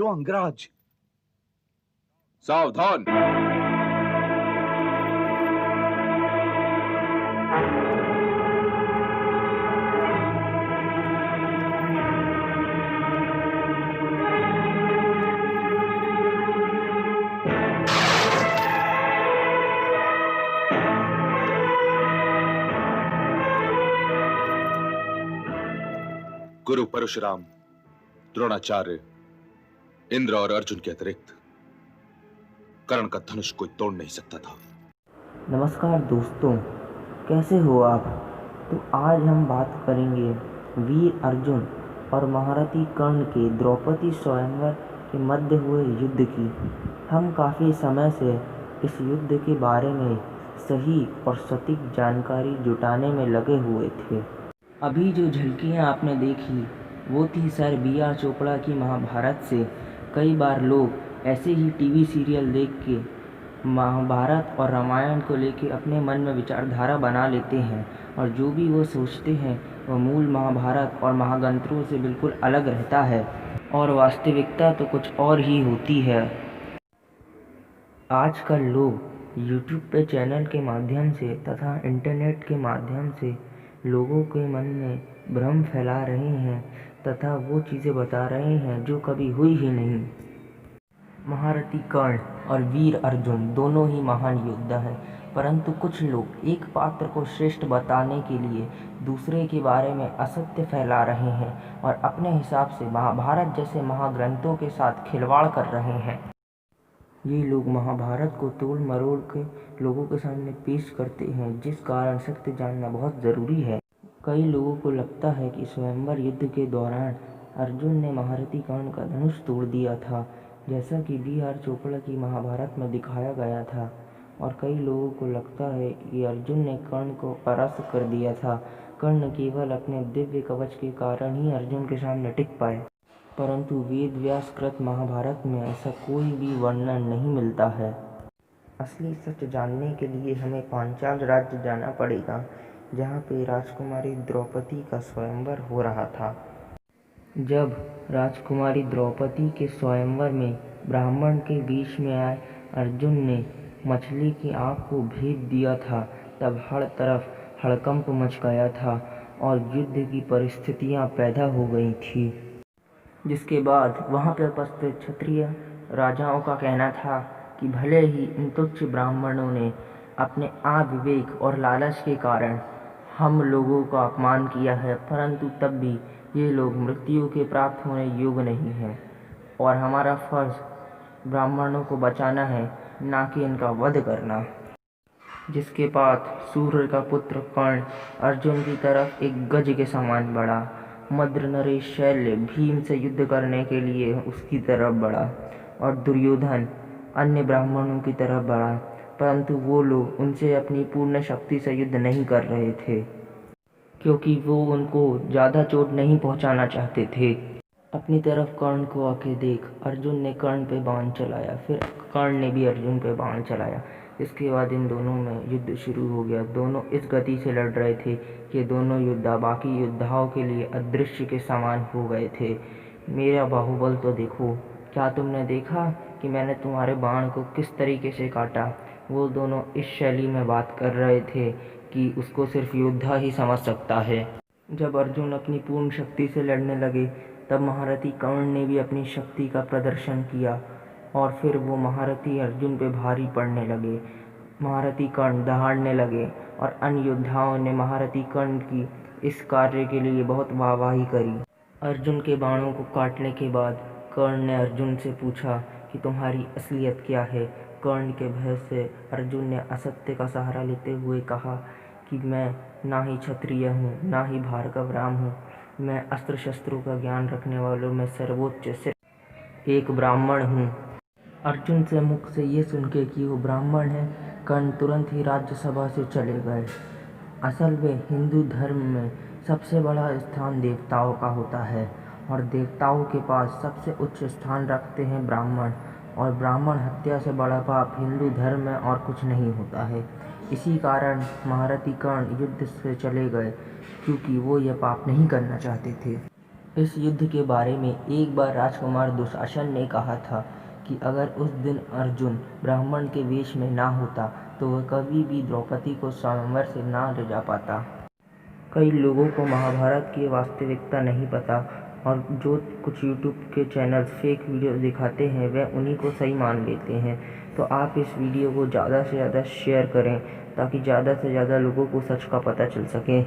लो अंगराज। सावधान। गुरु परशुराम, द्रोणाचार्य, इंद्र और अर्जुन के अतिरिक्त कर्ण का धनुष कोई तोड़ नहीं सकता था। नमस्कार दोस्तों, कैसे हो आप। तो आज हम बात करेंगे वीर अर्जुन और महारथी कर्ण के द्रौपदी स्वयंवर के मध्य हुए युद्ध की। हम काफ़ी समय से इस युद्ध के बारे में सही और सटीक जानकारी जुटाने में लगे हुए थे। अभी जो झलकियाँ आपने देखी वो थी सर B.R. चोपड़ा की महाभारत से। कई बार लोग ऐसे ही टीवी सीरियल देख के महाभारत और रामायण को लेके अपने मन में विचारधारा बना लेते हैं और जो भी वो सोचते हैं वह मूल महाभारत और महाग्रंथों से बिल्कुल अलग रहता है और वास्तविकता तो कुछ और ही होती है। आजकल लोग YouTube पे चैनल के माध्यम से तथा इंटरनेट के माध्यम से लोगों के मन में भ्रम फैला रहे हैं तथा वो चीज़ें बता रहे हैं जो कभी हुई ही नहीं। महारथी कर्ण और वीर अर्जुन दोनों ही महान योद्धा हैं, परंतु कुछ लोग एक पात्र को श्रेष्ठ बताने के लिए दूसरे के बारे में असत्य फैला रहे हैं और अपने हिसाब से महाभारत जैसे महाग्रंथों के साथ खिलवाड़ कर रहे हैं। ये लोग महाभारत को तोड़ मरोड़ के लोगों के सामने पेश करते हैं, जिस कारण सत्य जानना बहुत ज़रूरी है। कई लोगों को लगता है कि स्वयंवर युद्ध के दौरान अर्जुन ने महारथी कर्ण का धनुष तोड़ दिया था, जैसा कि B.R. चोपड़ा की महाभारत में दिखाया गया था, और कई लोगों को लगता है कि अर्जुन ने कर्ण को परास्त कर दिया था। कर्ण केवल अपने दिव्य कवच के कारण ही अर्जुन के सामने टिक पाए, परंतु वेद व्यास कृत महाभारत में ऐसा कोई भी वर्णन नहीं मिलता है। असली सच जानने के लिए हमें पांचाल राज्य जाना पड़ेगा, जहाँ पे राजकुमारी द्रौपदी का स्वयंवर हो रहा था। जब राजकुमारी द्रौपदी के स्वयंवर में ब्राह्मण के बीच में आए अर्जुन ने मछली की आँख को भेद दिया था, तब हर तरफ हड़कंप मच गया था और युद्ध की परिस्थितियाँ पैदा हो गई थी। जिसके बाद वहाँ पर उपस्थित क्षत्रिय राजाओं का कहना था कि भले ही इन तुच्छ ब्राह्मणों ने अपने अविवेक और लालच के कारण हम लोगों का अपमान किया है, परंतु तब भी ये लोग मृत्यु के प्राप्त होने योग्य नहीं हैं और हमारा फर्ज ब्राह्मणों को बचाना है, ना कि इनका वध करना। जिसके बाद सूर्य का पुत्र कर्ण अर्जुन की तरफ एक गज के समान बढ़ा। मद्र नरेश शैल्य भीम से युद्ध करने के लिए उसकी तरफ बढ़ा और दुर्योधन अन्य ब्राह्मणों की तरफ बढ़ा, परंतु वो लोग उनसे अपनी पूर्ण शक्ति से युद्ध नहीं कर रहे थे, क्योंकि वो उनको ज़्यादा चोट नहीं पहुंचाना चाहते थे। अपनी तरफ कर्ण को आके देख अर्जुन ने कर्ण पे बाण चलाया, फिर कर्ण ने भी अर्जुन पे बाण चलाया। इसके बाद इन दोनों में युद्ध शुरू हो गया। दोनों इस गति से लड़ रहे थे कि दोनों योद्धा बाकी योद्धाओं के लिए अदृश्य के समान हो गए थे। मेरा बाहुबल तो देखो, क्या तुमने देखा कि मैंने तुम्हारे बाण को किस तरीके से काटा। वो दोनों इस शैली में बात कर रहे थे कि उसको सिर्फ योद्धा ही समझ सकता है। जब अर्जुन अपनी पूर्ण शक्ति से लड़ने लगे तब महारथी कर्ण ने भी अपनी शक्ति का प्रदर्शन किया और फिर वो महारथी अर्जुन पे भारी पड़ने लगे। महारथी कर्ण दहाड़ने लगे और अन्य योद्धाओं ने महारथी कर्ण की इस कार्य के लिए बहुत वाहवाही करी। अर्जुन के बाणों को काटने के बाद कर्ण ने अर्जुन से पूछा कि तुम्हारी असलियत क्या है। कर्ण के भय से अर्जुन ने असत्य का सहारा लेते हुए कहा कि मैं ना ही क्षत्रिय हूँ, ना ही भार्गव राम हूँ, मैं अस्त्र शस्त्रों का ज्ञान रखने वालों में सर्वोच्च सिर्फ एक ब्राह्मण हूँ। अर्जुन से मुख से ये सुन के कि वो ब्राह्मण है, कर्ण तुरंत ही राज्यसभा से चले गए। असल में हिंदू धर्म में सबसे बड़ा स्थान देवताओं का होता है और देवताओं के पास सबसे उच्च स्थान रखते हैं ब्राह्मण, और ब्राह्मण हत्या से बड़ा पाप हिंदू धर्म में और कुछ नहीं होता है। इसी कारण महारथी कर्ण युद्ध से चले गए, क्योंकि वो यह पाप नहीं करना चाहते थे। इस युद्ध के बारे में एक बार राजकुमार दुशासन ने कहा था कि अगर उस दिन अर्जुन ब्राह्मण के वेश में ना होता तो वह कभी भी द्रौपदी को स्वयंवर से ना ले जा पाता। कई लोगों को महाभारत की वास्तविकता नहीं पता और जो कुछ यूट्यूब के चैनल्स फेक वीडियो दिखाते हैं वह उन्हीं को सही मान लेते हैं। तो आप इस वीडियो को ज़्यादा से ज़्यादा शेयर करें ताकि ज़्यादा से ज़्यादा लोगों को सच का पता चल सके।